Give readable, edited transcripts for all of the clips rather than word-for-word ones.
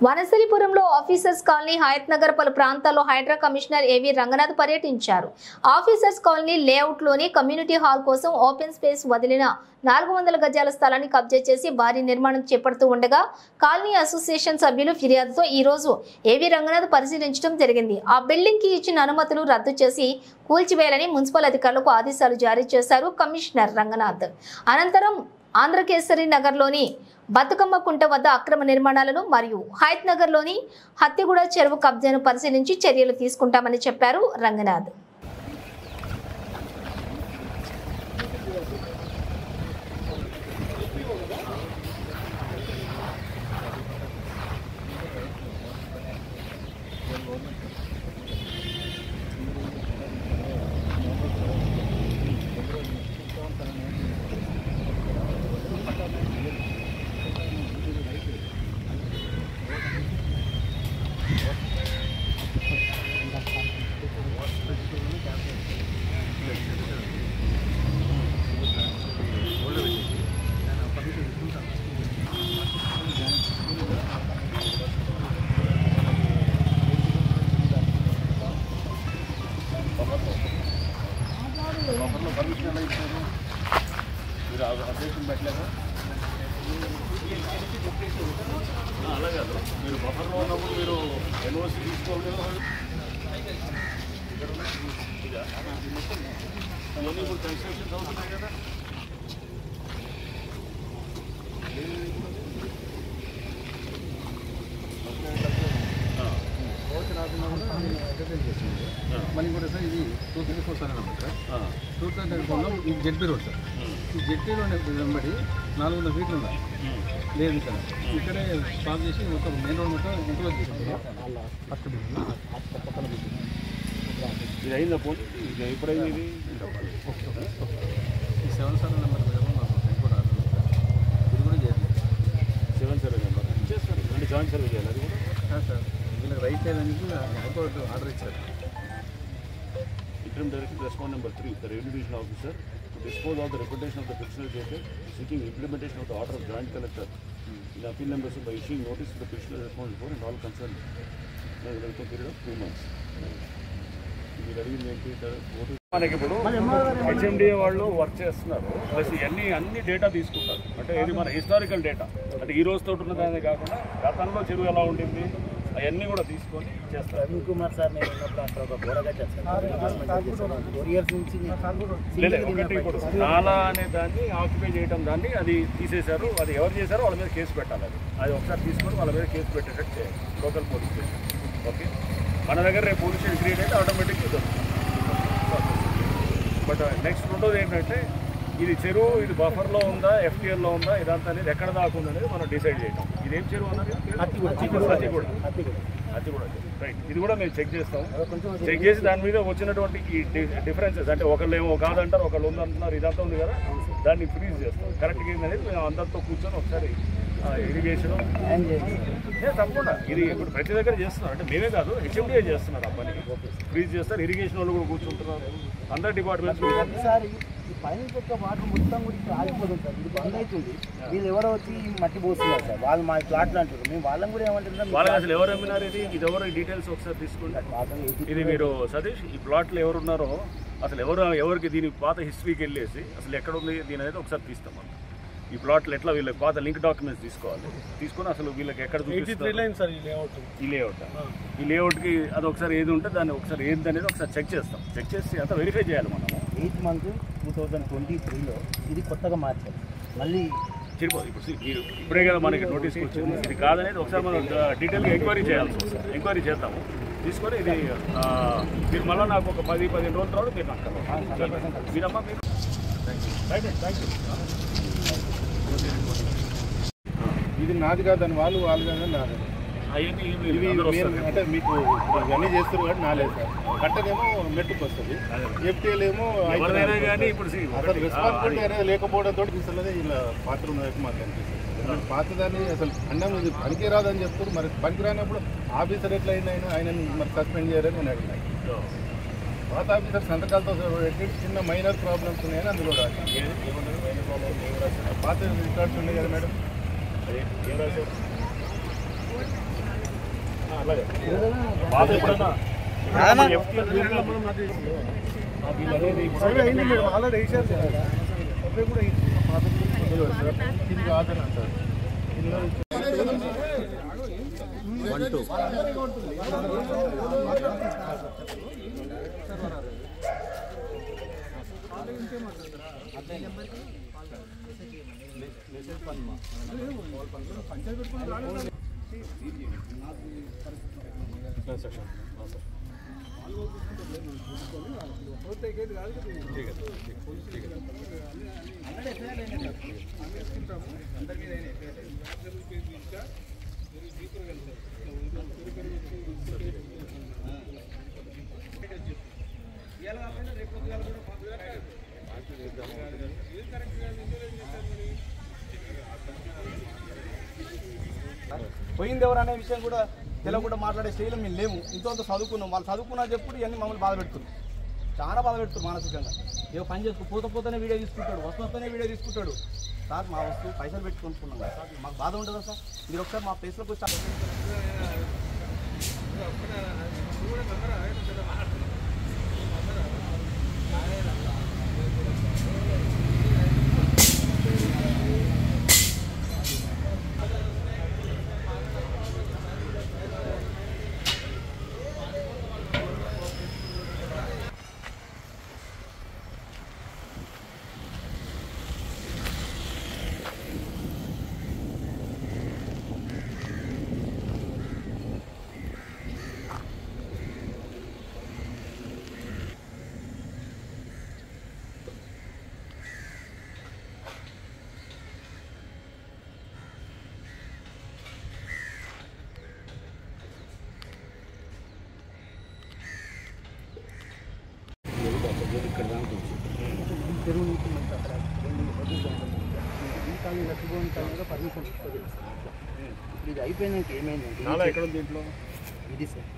వనసలిపురంలో officers colony Hayath Nagar పలు ప్రాంతాల్లో Hydraa commissioner ఏవి రంగనాథ్ పర్యటించారు. ఆఫీసర్స్ కాలనీ లేఅవుట్ లోని కమ్యూనిటీ హాల్ కోసం ఓపెన్ స్పేస్ వదిలిన 400 గజాల స్థలాన్ని కబ్జా చేసి భారీ నిర్మాణం చేపడుతూ ఉండగా కాలనీ అసోసియేషన్ సభ్యులు ఫిర్యాదుతో ఈ రోజు ఏవి రంగనాథ్ పరిశీలించడం జరిగింది. ఆ బిల్డింగ్ కి ఇచ్చిన అనుమతులు రద్దు చేసి కూల్చివేయాలని మున్సిపల్ అధికారులకు ఆదేశాలు జారీ చేశారు కమిషనర్ రంగనాథ్. అనంతరం ఆంధ్రకేసరి నగర్లోని బతుకమ్మ కుంట వద్ద అక్రమ నిర్మాణాలను మరియు హయత్ నగర్లోని హత్తిగూడ చెరువు కబ్జాను పరిశీలించి చర్యలు తీసుకుంటామని చెప్పారు రంగనాథ్. అలాగే మీరు బఫర్లో ఉన్నప్పుడు మీరు ఎన్ఓసి తీసుకోవాలి కదా. ఇవన్నీ ఇప్పుడు కన్స్ట్రక్షన్స్ అవుతున్నాయి కదా. మళ్ళీ కూడా సార్ ఇది 234 సార్ అన్నమాట సార్. 234 ఇది జెడ్పీ రోడ్ సార్. ఈ జెడ్పీ రోడ్ వెంబడి 400 ఫీట్లు ఉందా లేదు ఇక్కడ. ఇక్కడే స్టాప్ చేసి మొత్తం మెయిన్ రోడ్ మొత్తం ఇంక్లోజ్ చేసాం. ఫస్ట్ పక్కన ఇది అయిందా పోటీ ఎప్పుడైంది? ఇది 7 సార్ నెంబర్ కూడా ఇది కూడా చేయలేదు. 7 సర్వే నెంబర్ చేస్తారు అంటే జాయింట్ సర్వే చేయాలి. అది కూడా సార్ వీళ్ళకి రైట్ లేదని హైకోర్టు ఆర్డర్ ఇచ్చారు. Interim Director Response Number 3, the Revenue Division Officer, to dispose of the reputation of the petitioner dated seeking implementation of the order of Joint Collector in appeal numbers by issuing notice to the petitioner responsible for and all concerned for a period of 2 months. మనకి ఇప్పుడు HMDA వాళ్ళు work చేస్తున్నారు. Plus అన్ని data తీసుకుంటారు. అంటే ఇది మన historical data, అంటే ఈ రోజుతో ఉన్నదానే కాకుండా గతంలో చెరువు ఎలా ఉండింది అవన్నీ కూడా తీసుకొని చేస్తారు. రవీన్ కుమార్ సార్ నేను ఉన్నప్పుడు అక్కడ ఒక గోడగా ఒకటి ఇప్పుడు నాలా అనే దాన్ని ఆక్యుపై చేయడం, దాన్ని అది తీసేశారు. అది ఎవరు చేశారో వాళ్ళ మీద కేసు పెట్టాలి. అది ఒకసారి తీసుకొని వాళ్ళ మీద కేసు పెట్టేటట్టు చేయాలి లోకల్ పోలీస్ స్టేషన్. ఓకే, మన దగ్గర రేపు పోలీస్ స్టేషన్ క్రియేట్ అయితే ఆటోమేటిక్గా దొరుకుతుంది. బట్ నెక్స్ట్ రెండోది ఏంటంటే ఇది చెరువు ఇది బఫర్లో ఉందా ఎఫ్టీఎల్లో ఉందా ఇదంతా అనేది ఎక్కడ దాకా ఉందనేది మనం డిసైడ్ చేయటం. ఇదేం చెరువు అన్నది అతిగూడ రైట్. ఇది కూడా మేము చెక్ చేస్తాం. చెక్ చేసి దాని మీద వచ్చినటువంటి ఈ డిఫరెన్సెస్, అంటే ఒకళ్ళు ఏమో కాదంటారు, ఒకళ్ళు ఉందంటున్నారు, ఇదంతా ఉంది కదా, దాన్ని ఫ్రీజ్ చేస్తాం. కరెక్ట్గా ఏందనేది మేము అందరితో కూర్చొని ఒకసారి ఇరిగేషన్ తప్పకుండా ఇది ఇప్పుడు ప్రతి దగ్గర చేస్తున్నారు. అంటే మేమే కాదు, హెచ్ఎండిఏ చేస్తున్నారు. ఆ పనికి ఫ్రీజ్ చేస్తారు. ఇరిగేషన్ వాళ్ళు కూడా కూర్చుంటున్నారు. అందరు డిపార్ట్మెంట్స్ పైన యొక్క వాటర్ మొత్తం కూడా ఇక్కడ ఆగిపోతుంది సార్. ఇది బంద్ అవుతుంది. వీళ్ళు ఎవరో వచ్చి మట్టి పోస్తున్నారు సార్. వాళ్ళు మా ప్లాట్లు అంటారు. మేము వాళ్ళని కూడా ఏమంటున్నాం, వాళ్ళకి అసలు ఎవరు అమ్మినారు ఇది ఎవరు డీటెయిల్స్ ఒకసారి తీసుకోండి. ఇది మీరు సతీష్ ఈ ప్లాట్లు ఎవరున్నారో అసలు ఎవరికి దీని పాత హిస్టరీకి వెళ్ళేసి అసలు ఎక్కడ ఉంది దీని అనేది ఒకసారి తీస్తాం. మనం ఈ ప్లాట్లు ఎట్లా వీళ్ళకి పాత లింక్ డాక్యుమెంట్స్ తీసుకోవాలి. తీసుకొని అసలు వీళ్ళకి ఎక్కడ చూపిస్తారు ఈ లేఅవుట్కి అది ఒకసారి ఏది ఉంటే దాన్ని ఒకసారి ఏంది అనేది ఒకసారి చెక్ చేస్తాం. చెక్ చేసి అంతా వెరిఫై చేయాలి. మనం 8th month 2023లో ఇది కొత్తగా మార్చారు. మళ్ళీ ఇప్పుడు మీరు ఇప్పుడే కదా మనకి నోటీస్ వచ్చింది. ఇది కాదనేది ఒకసారి మనం డీటెయిల్గా ఎంక్వైరీ చేయాల్సి వస్తుంది. ఎంక్వైరీ చేద్దాము. తీసుకొని ఇది మీరు మళ్ళీ నాకు ఒక 10-15 రోజుల తర్వాత మీరు నాకు మీరమ్మా మీరు థ్యాంక్ యూ. ఇది నాది కాదని వాళ్ళు కాదని నాది. అంటే మీకు ఇవన్నీ చేస్తారు కాబట్టి నాలేదు సార్. కట్టనేమో మెట్టుకు వస్తుంది, ఎఫ్టీఎల్ ఏమో అసలు రెస్పాన్సిబిలిటీ అనేది లేకపోవడంతో తీసుకున్నది ఇలా పాత్ర ఉన్నది మాకు అనిపిస్తుంది. పాతదాన్ని అసలు అన్నం ఇది పనికి రాదని చెప్తారు. మరి పనికి రానప్పుడు ఆఫీసర్ ఎట్లా ఆయనని మరి సస్పెండ్ చేయాలని నేను అడిగినాను. పాత ఆఫీసర్ సంతకాలతో చిన్న మైనర్ ప్రాబ్లమ్స్ ఉన్నాయని అందులో రాశాను. పాత రికార్డ్స్ ఉన్నాయి కదా మేడం, ఏం రాశారు? అలాగే పాత ఎప్పుడన్నా ఆల్రెడీ వేసారు సార్ కూడా ఇది కాదని అంటారు 1 2 పోయింది ఎవరు అనే విషయం కూడా తెలియకుండా మాట్లాడే స్టేజ్లో మేము లేము. ఇంత చదువుకున్నాం, వాళ్ళు చదువుకున్నా చెప్పుడు ఇవన్నీ మమ్మల్ని బాధ పెడుతున్నారు, చాలా బాధ పెడుతున్నారు మానసికంగా. ఏదో పని చేసుకు పోతేనే వీడియో తీసుకుంటాడు, వస్తువుతోనే వీడియో తీసుకుంటాడు. సార్ మా వస్తువు పైసలు పెట్టుకుంటున్నాం సార్, మాకు బాధ ఉంటుందా సార్? మీరు ఒకసారి మా ప్లేస్లోకి వచ్చి చెరువు నుంచి మంచి అక్కడ ఈ కాలం లక్ష్మీభవన్ కాలంలో పర్మిషన్ ఇస్తుంది. ఇప్పుడు ఇది అయిపోయినాక ఏమైందంటే నాలా ఎక్కడ ఉంది దీంట్లో? ఇది సార్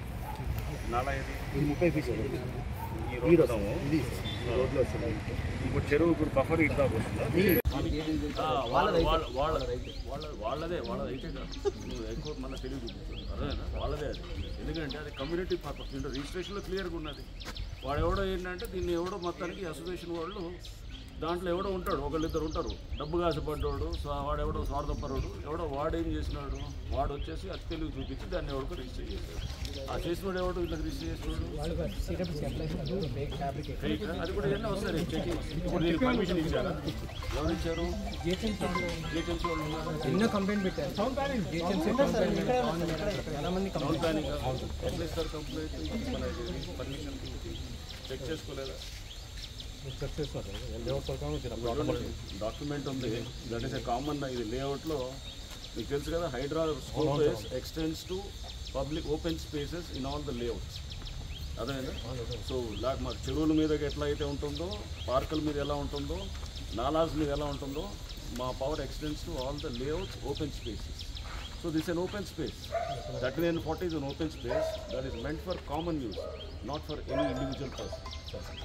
నాలా ఇది 30 ఫీట్లు ఈ ఇది రోడ్లో రోడ్లో వస్తుంది. ఇప్పుడు చెరువు ఇప్పుడు బఫర్ ఇటు దాకా వస్తుందా? వాళ్ళదే అయితే కాదు, నువ్వు ఎక్కువ మళ్ళీ తెలివి చూపిస్తుంది అదేనా? వాళ్ళదే అది. ఎందుకంటే అది కమ్యూనిటీ పర్పస్. దీంట్లో రిజిస్ట్రేషన్లో క్లియర్గా ఉన్నది. వాడు ఎవడో ఏంటంటే దీన్ని ఎవడో మొత్తానికి అసోసియేషన్ వాళ్ళు దాంట్లో ఎవడో ఉంటాడు, ఒకళ్ళిద్దరు ఉంటారు, డబ్బు కాసపడ్డాడు, వాడెవడో స్వార్థపరుడు ఎవడో వాడేం చేసినాడు, వాడు వచ్చేసి అతి తెలివి చూపించి దాన్ని ఎవరికో రిజిస్టర్ చేశాడు. ఆ చేసినోడు ఎవడు ఇట్లా రిజిస్టర్ చేసినాడు, అది కూడా ఎన్నో వస్తాయి చెకింగ్. ఇప్పుడు దీనికి పర్మిషన్ ఇచ్చారా? ఎవరు ఇచ్చారు? జిహెచ్ఎంసీ వాళ్ళు ఉన్నారు. ఎన్నో కంప్లైంట్ పెట్టారు. టౌన్ ప్లానింగ్ ఎట్లా ఇస్తారు కంప్లైంట్? పర్మిషన్ చెక్ చేసుకోలేదా? డాక్యుమెంట్ ఉంది, దట్ ఈస్ ఎ కామన్. ఇది లేఅవుట్లో మీకు తెలుసు కదా, Hydraa scope extends to public open spaces in all the layouts. అదేనా? సో మా చెరువుల మీద ఎట్లా అయితే ఉంటుందో, పార్కుల మీద ఎలా ఉంటుందో, నాలాస్ మీద ఎలా ఉంటుందో, మా power extends to all the layouts open spaces. So this is an open space. 3940 is an open space that is meant for common use, not for any individual person.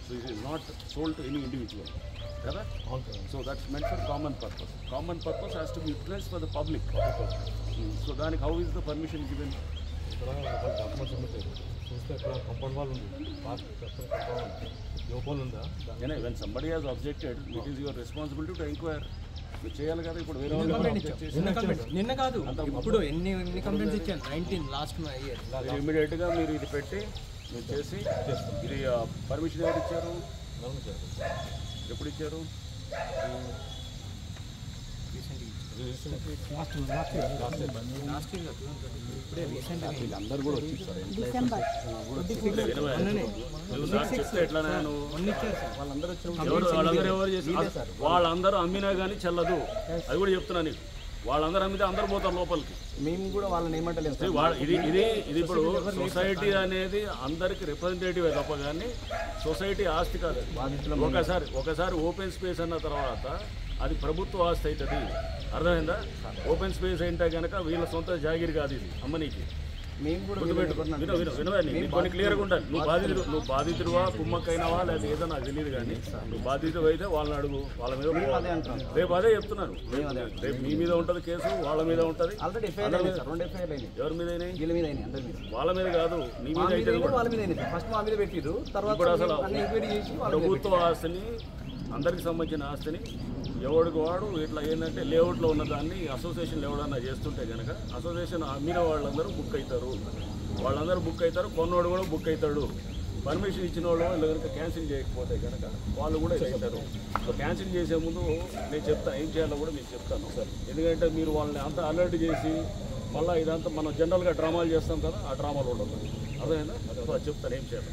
So it is not sold to any individual. Correct? So that's meant for common purpose. Common purpose has to be utilized for the public. So then how is the permission given? When somebody has objected, it is your responsibility to inquire. మీరు చేయాలి కదా. ఇప్పుడు వేరే నిన్న కాదు, ఇప్పుడు ఎన్ని complaints ఇచ్చాను? 19 లాస్ట్ ఇయర్. ఇమీడియట్గా మీరు ఇది పెట్టి మీరు చేసి ఇది పర్మిషన్ ఎవరు ఇచ్చారు? ఎప్పుడు ఇచ్చారు? అందరు కూడా వచ్చి వాళ్ళందరూ అమ్మినా కానీ చెల్లదు. అది కూడా చెప్తున్నా నీకు. వాళ్ళందరూ అమ్మితే అందరూ పోతారు లోపలికి. మేము కూడా వాళ్ళని ఏమంటలేదు. ఇది ఇప్పుడు సొసైటీ అనేది అందరికి రిప్రజెంటేటివ్ తప్ప కానీ సొసైటీ ఆస్తి కాదు. ఒకసారి ఓపెన్ స్పేస్ అన్న తర్వాత అది ప్రభుత్వ ఆస్తి అవుతుంది. అర్థమైందా? ఓపెన్ స్పేస్ ఏంటో కనుక వీళ్ళ సొంత జాగిరి కాదు ఇది అమ్మనీకి. మేము కూడా కొన్ని క్లియర్గా ఉండాలి. నువ్వు బాధితుడువా కుమ్మక్కైనవా లేదా ఏదో నాకు తెలియదు, కానీ నువ్వు బాధితుడు అయితే వాళ్ళని అడుగు, వాళ్ళ మీద రేపు అదే చెప్తున్నారు. రేపు మీ మీద ఉంటుంది కేసు, వాళ్ళ మీద ఉంటుంది. ఆల్రెడీ ఎఫ్ఐఆర్ అయినాయి సార్, 2 ఎఫ్ఐఆర్ అయినాయి. ఎవరి మీద అయినాయి? వీళ్ళ మీద అయినాయి, అందరి మీద. వాళ్ళ మీద కాదు, నీ మీద అయితే వాళ్ళ మీద అయినాయి. ఫస్ట్ మా మీద పెట్టిరు, తర్వాత ఇప్పుడు అసలు ఎంక్వైరీ చేసి ప్రభుత్వ ఆస్తిని, అందరికి సంబంధించిన ఆస్తిని ఎవడికి వాడు ఇట్లా ఏంటంటే లేఅవుట్లో ఉన్న దాన్ని అసోసియేషన్ ఎవడన్నా చేస్తుంటే కనుక అసోసియేషన్ అమ్మిన వాళ్ళందరూ బుక్ అవుతారు, వాళ్ళందరూ బుక్ అవుతారు, కొన్నోడు కూడా బుక్ అవుతాడు. పర్మిషన్ ఇచ్చిన వాళ్ళు కనుక క్యాన్సిల్ చేయకపోతే కనుక వాళ్ళు కూడా అవుతారు. సో క్యాన్సిల్ చేసే ముందు నేను చెప్తాను ఏం చేయాలో కూడా మీకు చెప్తాను సార్. ఎందుకంటే మీరు వాళ్ళని అంతా అలర్ట్ చేసి మళ్ళీ ఇదంతా మనం జనరల్గా డ్రామాలు చేస్తాం కదా, ఆ డ్రామాలు ఉండదు. అర్థమైందా? సో అది చెప్తాను ఏం చేయాలి.